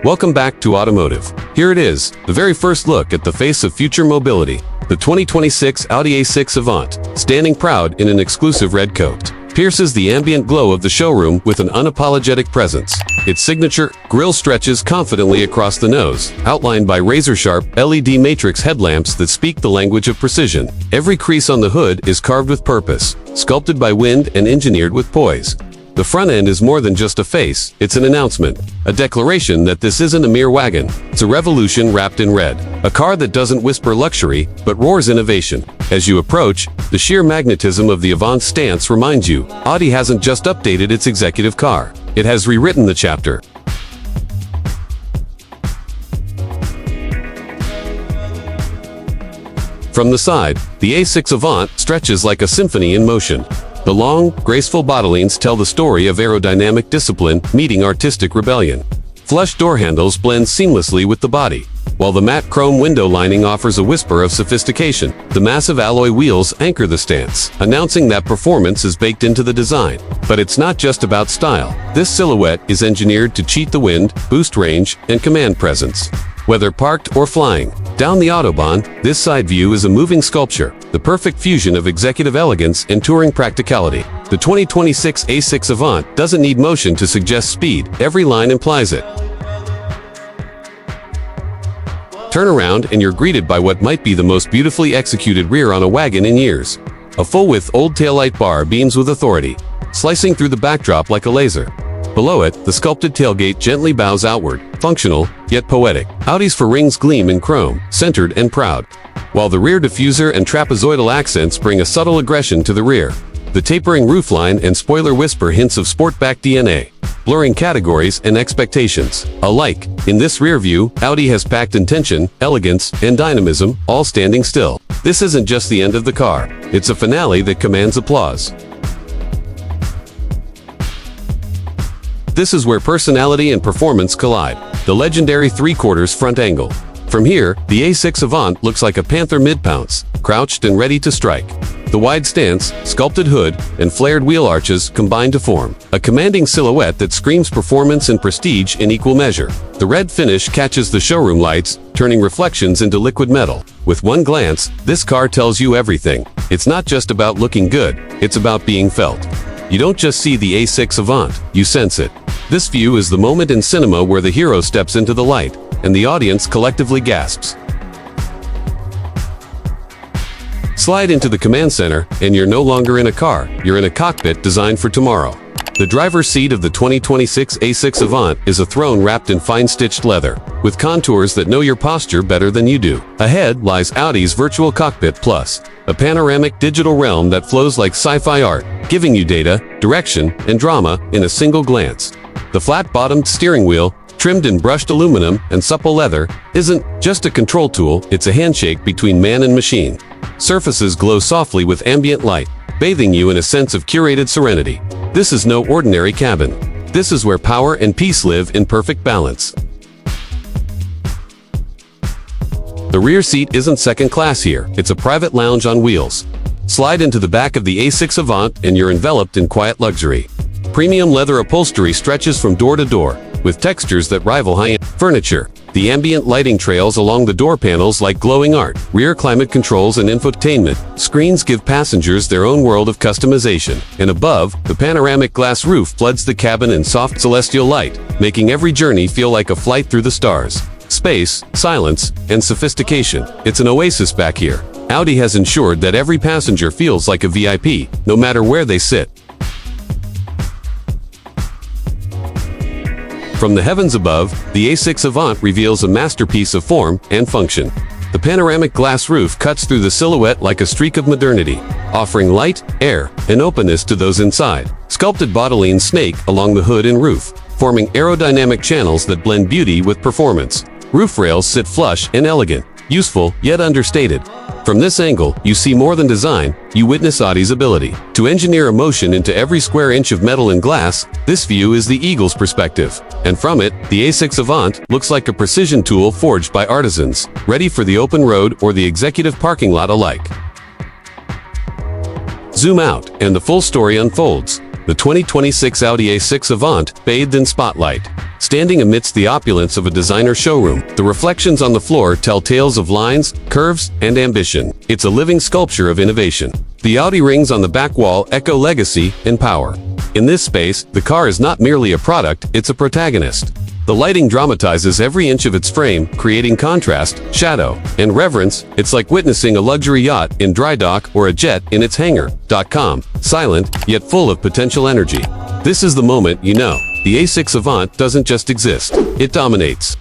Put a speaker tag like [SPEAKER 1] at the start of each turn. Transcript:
[SPEAKER 1] Welcome back to Automotive. Here it is, the very first look at the face of future mobility. The 2026 Audi A6 Avant, standing proud in an exclusive red coat, pierces the ambient glow of the showroom with an unapologetic presence. Its signature grille stretches confidently across the nose, outlined by razor-sharp LED matrix headlamps that speak the language of precision. Every crease on the hood is carved with purpose, sculpted by wind and engineered with poise. The front end is more than just a face, it's an announcement, a declaration that this isn't a mere wagon, it's a revolution wrapped in red. A car that doesn't whisper luxury, but roars innovation. As you approach, the sheer magnetism of the Avant's stance reminds you, Audi hasn't just updated its executive car, it has rewritten the chapter. From the side, the A6 Avant stretches like a symphony in motion. The long, graceful bottlings tell the story of aerodynamic discipline meeting artistic rebellion. Flush door handles blend seamlessly with the body, while the matte chrome window lining offers a whisper of sophistication. The massive alloy wheels anchor the stance, announcing that performance is baked into the design. But it's not just about style. This silhouette is engineered to cheat the wind, boost range, and command presence. Whether parked or flying down the Autobahn, this side view is a moving sculpture, the perfect fusion of executive elegance and touring practicality. The 2026 A6 Avant doesn't need motion to suggest speed, every line implies it. Turn around and you're greeted by what might be the most beautifully executed rear on a wagon in years. A full-width old taillight bar beams with authority, slicing through the backdrop like a laser. Below it, the sculpted tailgate gently bows outward, functional, yet poetic. Audi's fairings gleam in chrome, centered and proud, while the rear diffuser and trapezoidal accents bring a subtle aggression to the rear. The tapering roofline and spoiler whisper hints of sportback DNA, blurring categories and expectations alike. In this rear view, Audi has packed intention, elegance, and dynamism, all standing still. This isn't just the end of the car, it's a finale that commands applause. This is where personality and performance collide, the legendary 3/4 front angle. From here, the A6 Avant looks like a panther mid-pounce, crouched and ready to strike. The wide stance, sculpted hood, and flared wheel arches combine to form a commanding silhouette that screams performance and prestige in equal measure. The red finish catches the showroom lights, turning reflections into liquid metal. With one glance, this car tells you everything. It's not just about looking good, it's about being felt. You don't just see the A6 Avant, you sense it. This view is the moment in cinema where the hero steps into the light, and the audience collectively gasps. Slide into the command center, and you're no longer in a car, you're in a cockpit designed for tomorrow. The driver's seat of the 2026 A6 Avant is a throne wrapped in fine-stitched leather, with contours that know your posture better than you do. Ahead lies Audi's Virtual Cockpit Plus, a panoramic digital realm that flows like sci-fi art, giving you data, direction, and drama in a single glance. The flat-bottomed steering wheel, trimmed in brushed aluminum and supple leather, isn't just a control tool, it's a handshake between man and machine. Surfaces glow softly with ambient light, bathing you in a sense of curated serenity. This is no ordinary cabin. This is where power and peace live in perfect balance. The rear seat isn't second class here, it's a private lounge on wheels. Slide into the back of the A6 Avant and you're enveloped in quiet luxury. Premium leather upholstery stretches from door to door, with textures that rival high-end furniture. The ambient lighting trails along the door panels like glowing art. Rear climate controls and infotainment screens give passengers their own world of customization. And above, the panoramic glass roof floods the cabin in soft celestial light, making every journey feel like a flight through the stars. Space, silence, and sophistication. It's an oasis back here. Audi has ensured that every passenger feels like a VIP, no matter where they sit. From the heavens above, the A6 Avant reveals a masterpiece of form and function. The panoramic glass roof cuts through the silhouette like a streak of modernity, offering light, air, and openness to those inside. Sculpted bottlings snake along the hood and roof, forming aerodynamic channels that blend beauty with performance. Roof rails sit flush and elegant, useful yet understated. From this angle, you see more than design, you witness Audi's ability to engineer emotion into every square inch of metal and glass. This view is the eagle's perspective. And from it, the A6 Avant looks like a precision tool forged by artisans, ready for the open road or the executive parking lot alike. Zoom out, and the full story unfolds. the 2026 Audi A6 Avant bathed in spotlight. Standing amidst the opulence of a designer showroom, the reflections on the floor tell tales of lines, curves, and ambition. It's a living sculpture of innovation. The Audi rings on the back wall echo legacy and power. In this space, the car is not merely a product, it's a protagonist. The lighting dramatizes every inch of its frame, creating contrast, shadow, and reverence. It's like witnessing a luxury yacht in dry dock or a jet in its hangar. Silent, yet full of potential energy. This is the moment you know. The A6 Avant doesn't just exist, it dominates.